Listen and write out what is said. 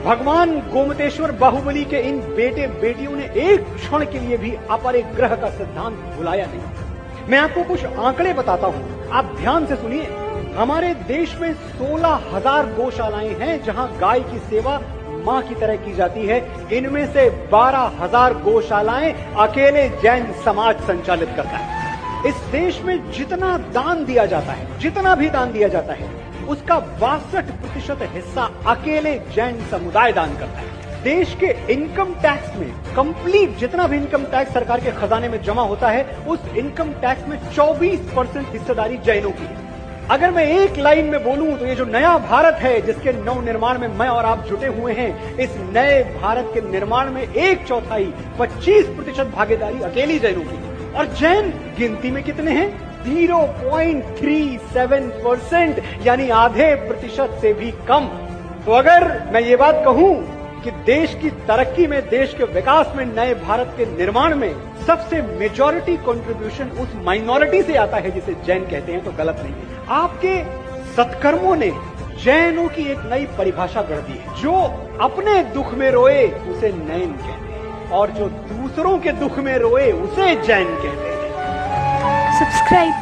भगवान गोमतेश्वर बाहुबली के इन बेटे बेटियों ने एक क्षण के लिए भी अपरिग्रह का सिद्धांत भुलाया नहीं। मैं आपको कुछ आंकड़े बताता हूं, आप ध्यान से सुनिए। हमारे देश में 16,000 गौशालाएं हैं जहां गाय की सेवा मां की तरह की जाती है। इनमें से 12,000 गौशालाएं अकेले जैन समाज संचालित करता है। इस देश में जितना दान दिया जाता है, जितना भी दान दिया जाता है, उसका 62% हिस्सा अकेले जैन समुदाय दान करता है। देश के इनकम टैक्स में कंप्लीट जितना भी इनकम टैक्स सरकार के खजाने में जमा होता है, उस इनकम टैक्स में 24% हिस्सेदारी जैनों की है। अगर मैं एक लाइन में बोलूं तो ये जो नया भारत है जिसके नव निर्माण में मैं और आप जुटे हुए हैं, इस नए भारत के निर्माण में 1/4 25% भागीदारी अकेली जैनों की है। और जैन गिनती में कितने हैं? 0.37%, यानी आधे प्रतिशत से भी कम। तो अगर मैं ये बात कहूं कि देश की तरक्की में, देश के विकास में, नए भारत के निर्माण में सबसे मेजॉरिटी कंट्रीब्यूशन उस माइनॉरिटी से आता है जिसे जैन कहते हैं, तो गलत नहीं है। आपके सत्कर्मों ने जैनों की एक नई परिभाषा गढ़ दी है। जो अपने दुख में रोए उसे नैन कहते हैं, और जो दूसरों के दुख में रोए उसे जैन कहते हैं। सब्सक्राइब